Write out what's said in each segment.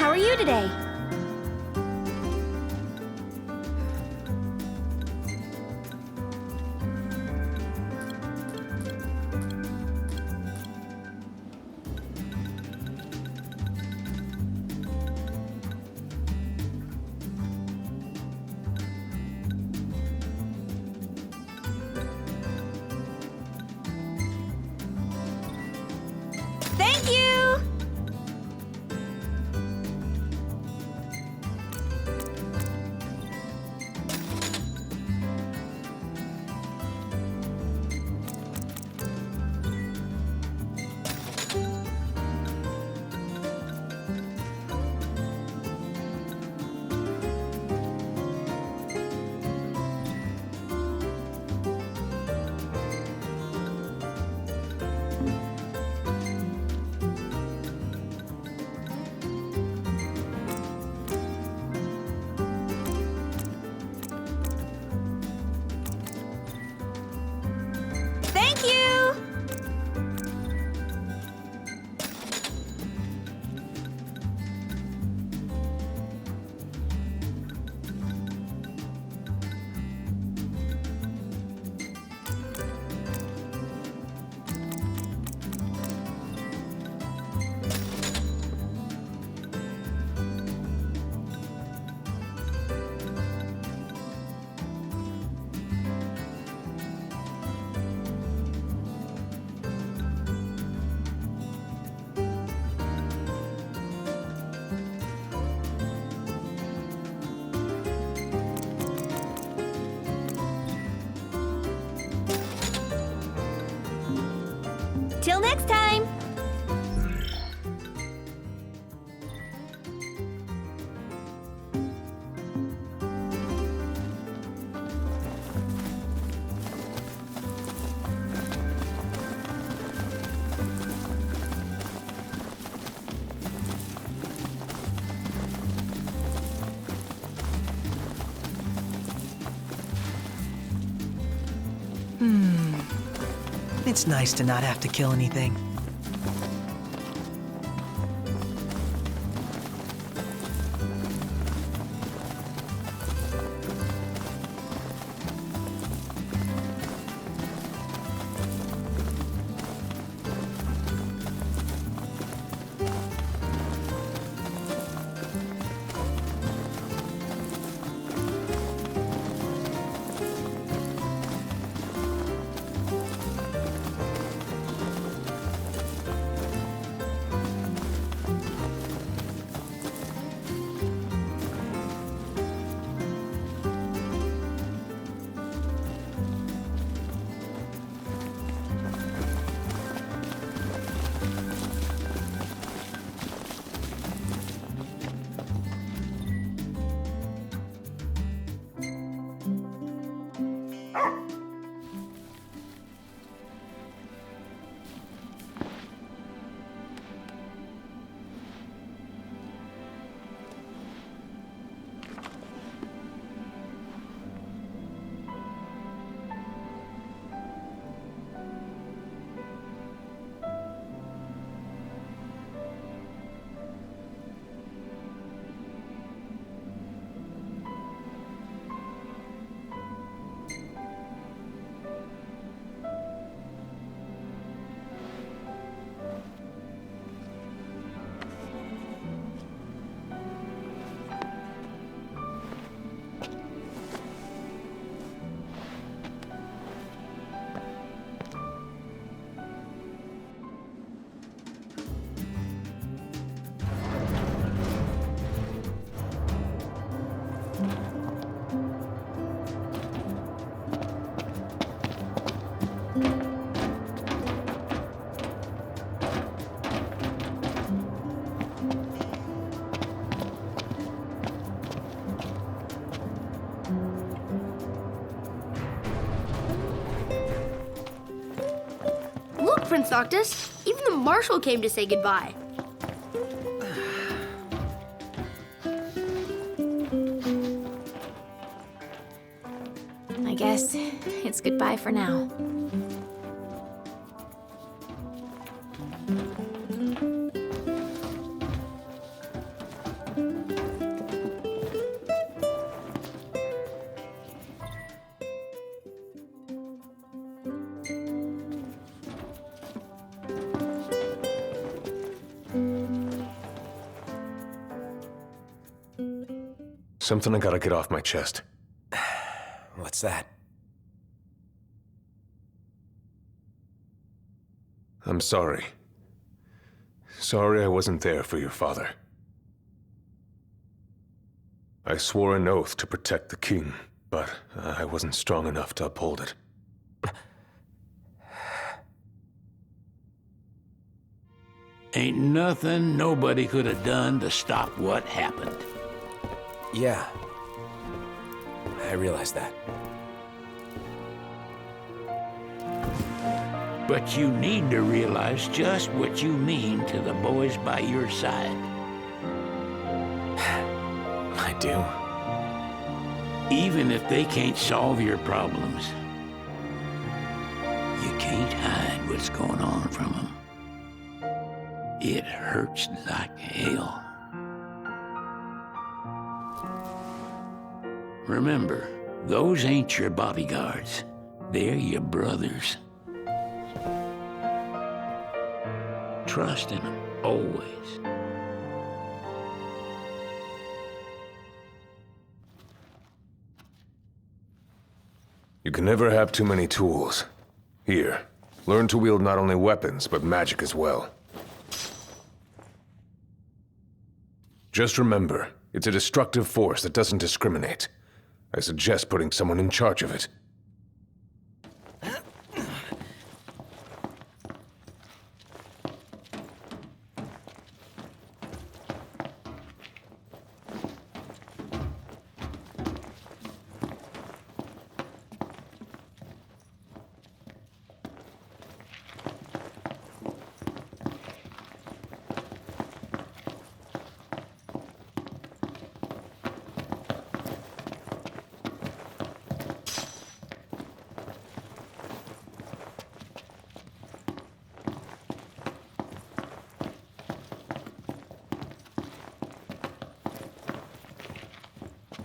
How are you today? Thank you! Thank you! Till next time! It's nice to not have to kill anything. Look, Prince Noctis, even the marshal came to say goodbye. I guess it's goodbye for now. Something I gotta get off my chest. What's that? I'm sorry. Sorry I wasn't there for your father. I swore an oath to protect the king, but I wasn't strong enough to uphold it. Ain't nothing nobody could have done to stop what happened. Yeah. I realize that. But you need to realize just what you mean to the boys by your side. I do. Even if they can't solve your problems, you can't hide what's going on from them. It hurts like hell. Remember, those ain't your bodyguards. They're your brothers. Trust in them, always. You can never have too many tools. Here, learn to wield not only weapons, but magic as well. Just remember, it's a destructive force that doesn't discriminate. I suggest putting someone in charge of it.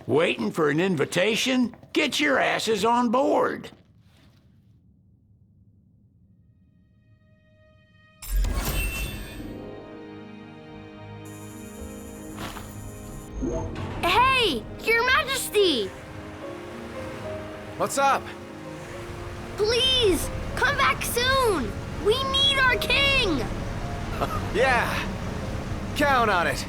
Waiting for an invitation? Get your asses on board. Hey, Your Majesty! What's up? Please, come back soon! We need our king! Yeah. Count on it.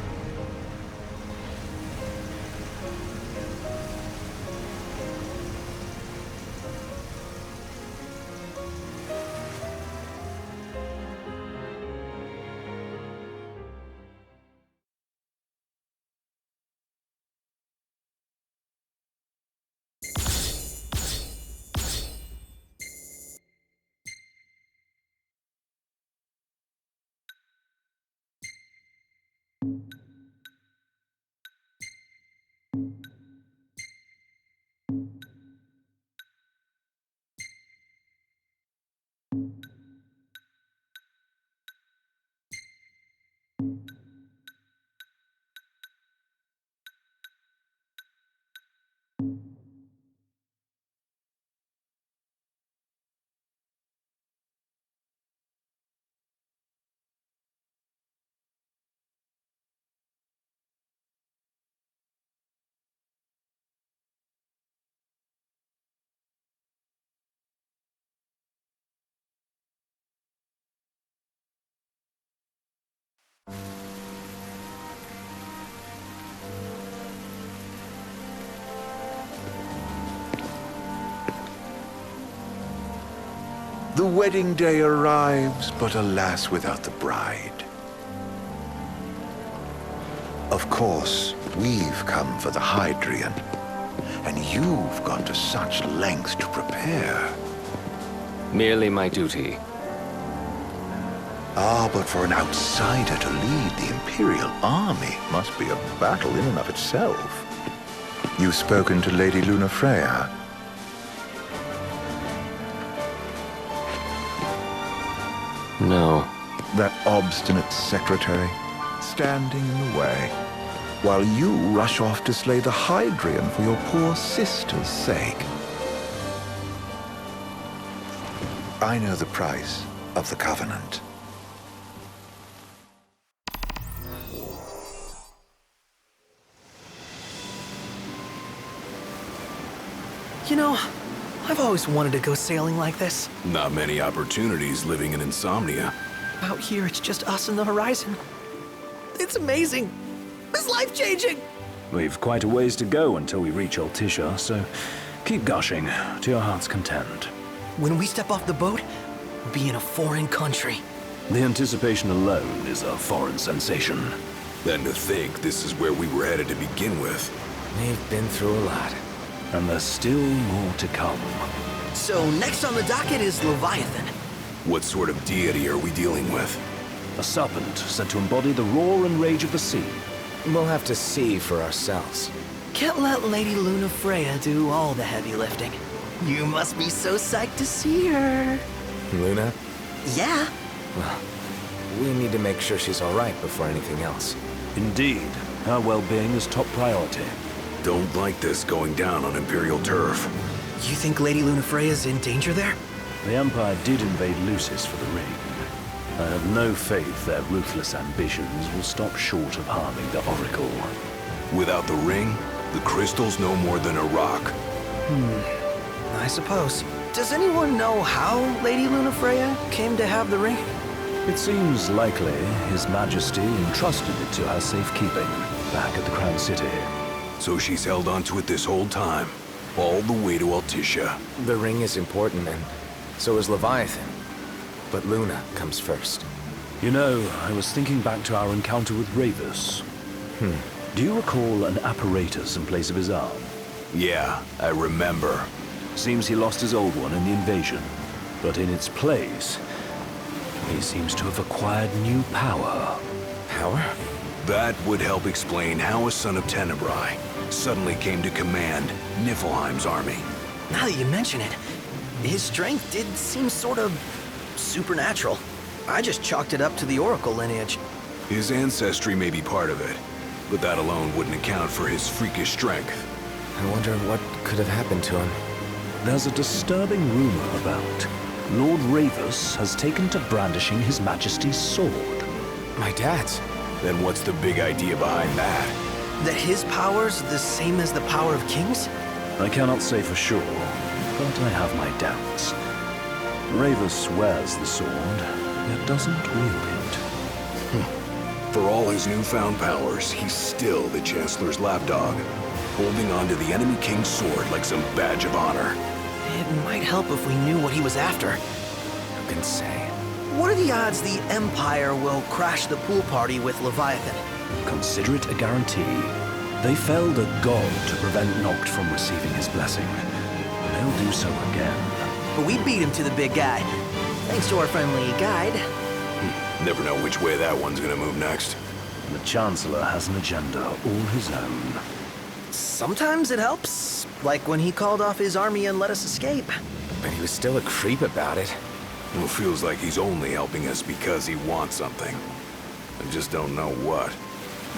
The wedding day arrives, but alas, without the bride. Of course, we've come for the Hydrian, and you've gone to such lengths to prepare. Merely my duty. Ah, but for an outsider to lead the Imperial army must be a battle in and of itself. You've spoken to Lady Lunafreya. No. That obstinate secretary, standing in the way, while you rush off to slay the Hydrian for your poor sister's sake. I know the price of the Covenant. You know, I've always wanted to go sailing like this. Not many opportunities living in Insomnia. Out here, it's just us and the horizon. It's amazing. It's life-changing. We've quite a ways to go until we reach Altissia, so keep gushing to your heart's content. When we step off the boat, we'll be in a foreign country. The anticipation alone is a foreign sensation. Then to think this is where we were headed to begin with. We've been through a lot. And there's still more to come. So next on the docket is Leviathan. What sort of deity are we dealing with? A serpent said to embody the roar and rage of the sea. We'll have to see for ourselves. Can't let Lady Lunafreya do all the heavy lifting. You must be so psyched to see her. Luna? Yeah. Well, we need to make sure she's all right before anything else. Indeed, her well-being is top priority. Don't like this going down on Imperial turf. You think Lady Lunafreya's in danger there? The Empire did invade Lucis for the ring. I have no faith their ruthless ambitions will stop short of harming the Oracle. Without the ring, the crystal's no more than a rock. I suppose. Does anyone know how Lady Lunafreya came to have the ring? It seems likely His Majesty entrusted it to her safekeeping back at the Crown City. So she's held onto it this whole time, all the way to Altissia. The ring is important, and so is Leviathan. But Luna comes first. You know, I was thinking back to our encounter with Ravus. Do you recall an apparatus in place of his arm? Yeah, I remember. Seems he lost his old one in the invasion, but in its place, he seems to have acquired new power. Power? That would help explain how a son of Tenebrae suddenly came to command Niflheim's army. Now that you mention it, his strength did seem sort of supernatural. I just chalked it up to the Oracle lineage. His ancestry may be part of it, but that alone wouldn't account for his freakish strength. I wonder what could have happened to him. There's a disturbing rumor about Lord Ravus has taken to brandishing His Majesty's sword. My dad's. Then what's the big idea behind that? That his power's the same as the power of kings? I cannot say for sure, but I have my doubts. Ravus wears the sword, yet doesn't wield it. For all his newfound powers, he's still the Chancellor's lapdog, holding on to the enemy king's sword like some badge of honor. It might help if we knew what he was after. Who can say? What are the odds the Empire will crash the pool party with Leviathan? Consider it a guarantee. They felled a god to prevent Noct from receiving his blessing. They'll do so again. But we beat him to the big guy, thanks to our friendly guide. Never know which way that one's gonna move next. The Chancellor has an agenda all his own. Sometimes it helps, like when he called off his army and let us escape. But he was still a creep about it. Well, feels like he's only helping us because he wants something. I just don't know what.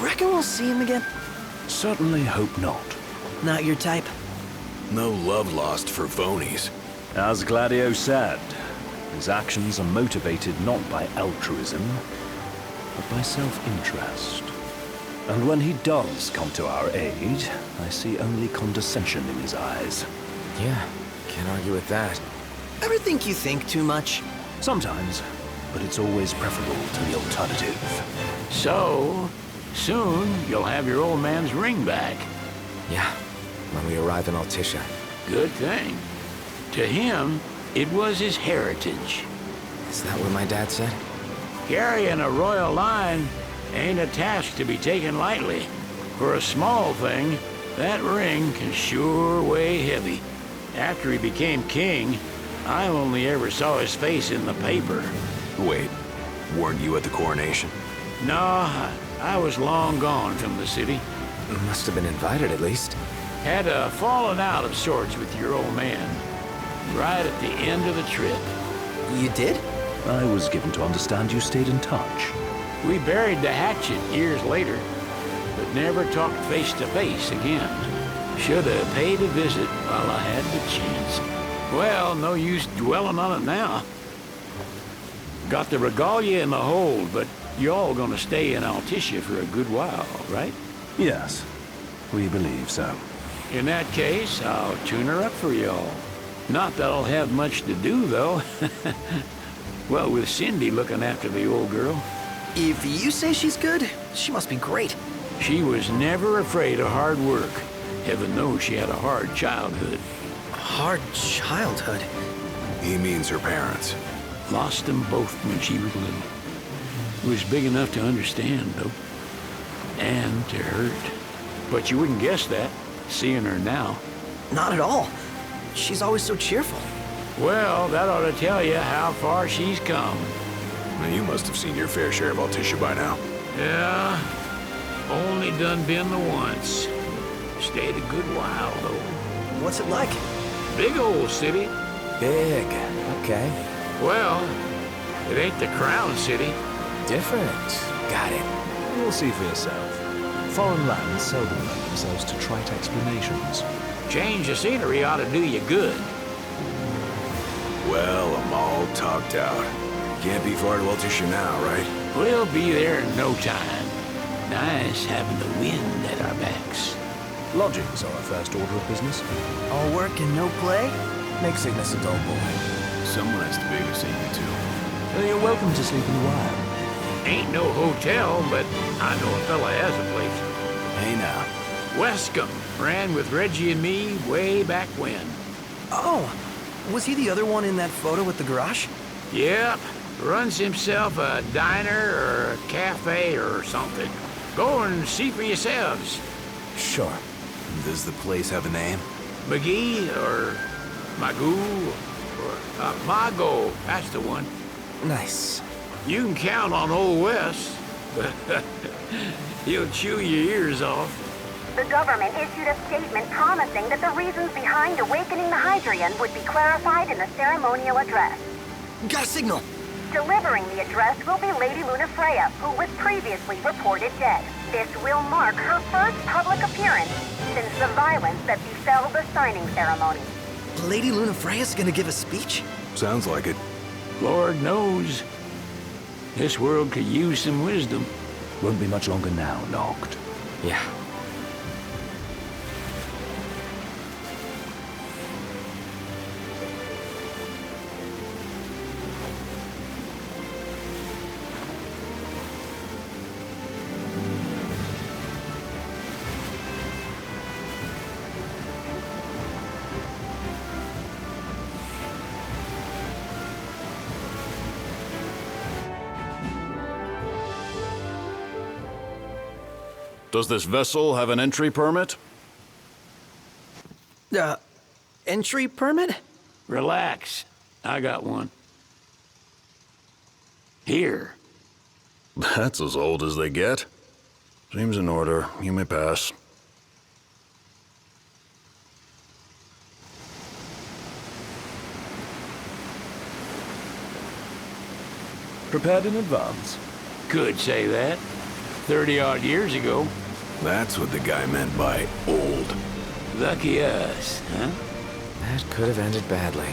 Reckon we'll see him again? Certainly hope not. Not your type? No love lost for phonies. As Gladio said, his actions are motivated not by altruism, but by self-interest. And when he does come to our aid, I see only condescension in his eyes. Yeah, can't argue with that. Ever think you think too much? Sometimes, but it's always preferable to the alternative. So, soon you'll have your old man's ring back. Yeah, when we arrive in Altissia. Good thing. To him, it was his heritage. Is that what my dad said? Carrying a royal line ain't a task to be taken lightly. For a small thing, that ring can sure weigh heavy. After he became king, I only ever saw his face in the paper. Wait, weren't you at the coronation? No, I was long gone from the city. Must have been invited at least. Had a falling out of sorts with your old man. Right at the end of the trip. You did? I was given to understand you stayed in touch. We buried the hatchet years later, but never talked face to face again. Should have paid a visit while I had the chance. Well, no use dwelling on it now. Got the regalia in the hold, but y'all gonna stay in Altissia for a good while, right? Yes, we believe so. In that case, I'll tune her up for y'all. Not that I'll have much to do, though. Well, with Cindy looking after the old girl. If you say she's good, she must be great. She was never afraid of hard work. Heaven knows she had a hard childhood. Hard childhood? He means her parents. Lost them both when she was little. Was big enough to understand, though. And to hurt. But you wouldn't guess that, seeing her now. Not at all. She's always so cheerful. Well, that ought to tell you how far she's come. Now, you must have seen your fair share of Altissia by now. Yeah, only done been the once. Stayed a good while, though. What's it like? Big old city. Big. Okay. Well, it ain't the Crown City. Different. Got it. You'll see for yourself. Foreign lands seldom lend themselves to trite explanations. Change of scenery ought to do you good. Well, I'm all talked out. Can't be far to Altissia now, right? We'll be there in no time. Nice having the wind at our backs. Lodgings are our first order of business. All work and no play? Make Cygnus a dull boy. Someone has to babysit you, too. You're welcome to sleep in the wild. Ain't no hotel, but I know a fella has a place. Hey, now. Westcomb ran with Reggie and me way back when. Oh, was he the other one in that photo with the garage? Yep, runs himself a diner or a cafe or something. Go and see for yourselves. Sure. Does the place have a name? McGee or Magoo or Mago, that's the one. Nice. You can count on Old Wes. He'll chew your ears off. The government issued a statement promising that the reasons behind awakening the Hydrian would be clarified in the ceremonial address. Got a signal. Delivering the address will be Lady Lunafreya, who was previously reported dead. This will mark her first public appearance since the violence that befell the signing ceremony. Lady Lunafreya's gonna give a speech? Sounds like it. Lord knows. This world could use some wisdom. Won't be much longer now, Noct. Yeah. Does this vessel have an entry permit? Entry permit? Relax. I got one. Here. That's as old as they get. Seems in order. You may pass. Prepared in advance? Could say that. 30-odd years ago. That's what the guy meant by old. Lucky us, huh? That could have ended badly.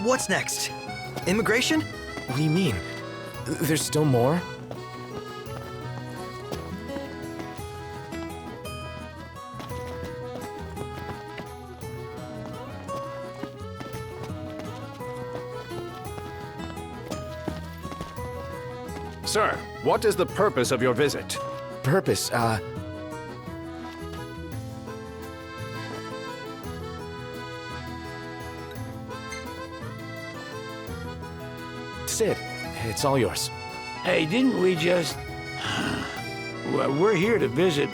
What's next? Immigration? What do you mean? There's still more? Sir, what is the purpose of your visit? Purpose, Cid, it's all yours. Hey, didn't we just... Well, we're here to visit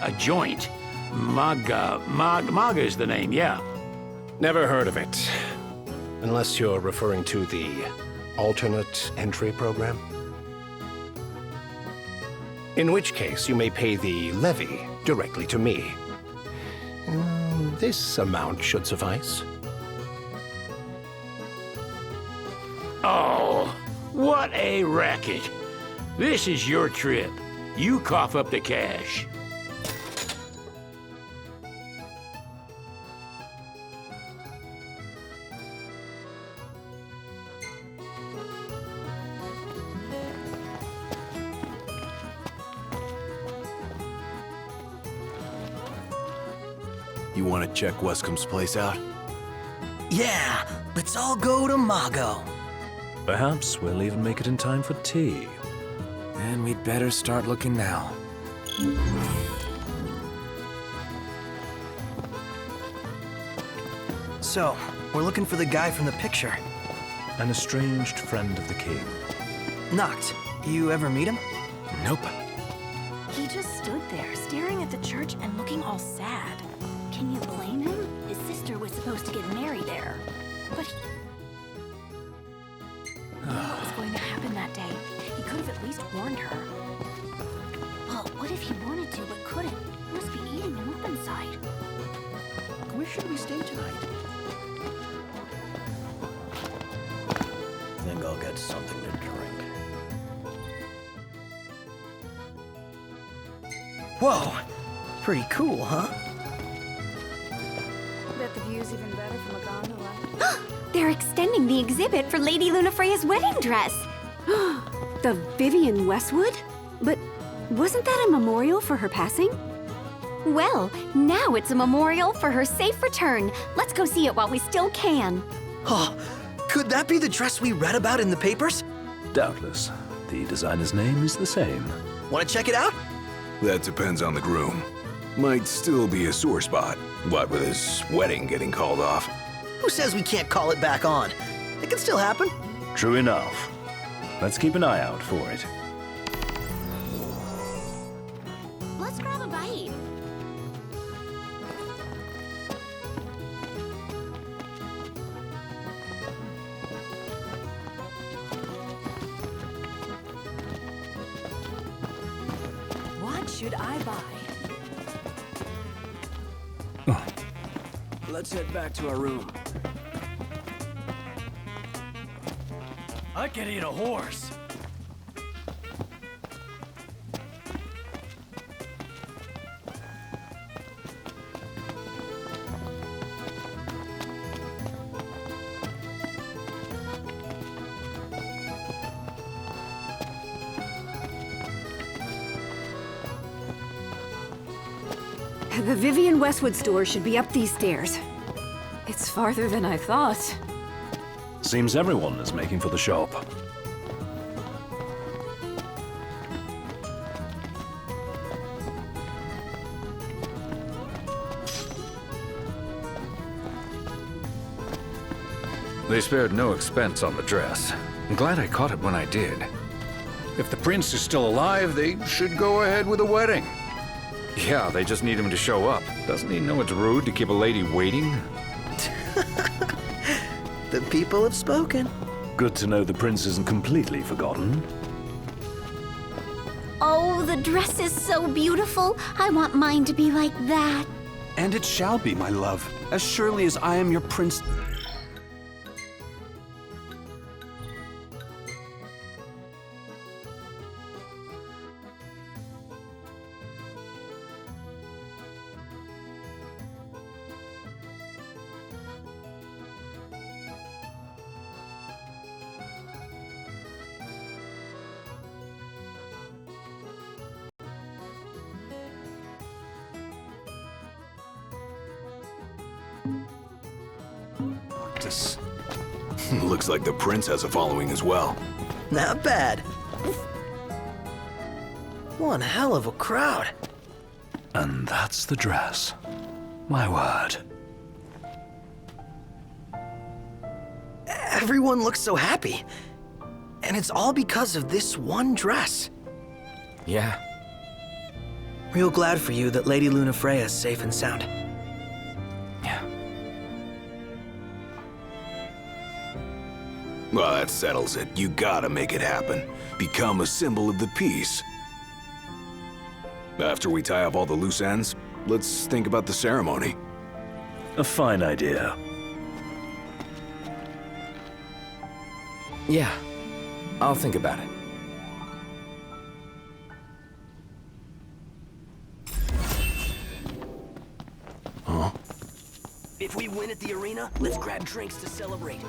a joint. Maga is the name, yeah. Never heard of it. Unless you're referring to the alternate entry program. In which case, you may pay the levy directly to me. This amount should suffice. Oh, what a racket. This is your trip. You cough up the cash. You want to check Wescom's place out? Yeah, let's all go to Mago. Perhaps we'll even make it in time for tea. And we'd better start looking now. So, we're looking for the guy from the picture. An estranged friend of the king. Noct, you ever meet him? Nope. He just stood there, staring at the church and looking all sad. Can you blame him? His sister was supposed to get married there. But what was going to happen that day? He could have at least warned her. Well, what if he wanted to but couldn't? He must be eating him up inside. Where should we stay tonight? Think I'll get something to drink. Whoa, pretty cool, huh? Bet the view's even better from a gondola. They're extending the exhibit for Lady Lunafreya's wedding dress. The Vivian Westwood? But wasn't that a memorial for her passing? Well, now it's a memorial for her safe return. Let's go see it while we still can. Oh, could that be the dress we read about in the papers? Doubtless. The designer's name is the same. Want to check it out? That depends on the groom. Might still be a sore spot. What with his wedding getting called off? Who says we can't call it back on? It can still happen. True enough. Let's keep an eye out for it. Let's grab a bite. What should I buy? Let's head back to our room. I could eat a horse. The Vivian Westwood store should be up these stairs. It's farther than I thought. Seems everyone is making for the shop. They spared no expense on the dress. I'm glad I caught it when I did. If the prince is still alive, they should go ahead with the wedding. Yeah, they just need him to show up. Doesn't he know it's rude to keep a lady waiting? The people have spoken. Good to know the prince isn't completely forgotten. Oh, the dress is so beautiful. I want mine to be like that. And it shall be, my love, as surely as I am your prince. Looks like the prince has a following as well. Not bad. One hell of a crowd. And that's the dress. My word. Everyone looks so happy. And it's all because of this one dress. Yeah. Real glad for you that Lady Lunafreya is safe and sound. Yeah. Well, that settles it. You gotta make it happen. Become a symbol of the peace. After we tie up all the loose ends, let's think about the ceremony. A fine idea. Yeah. I'll think about it. If we win at the arena, let's grab drinks to celebrate.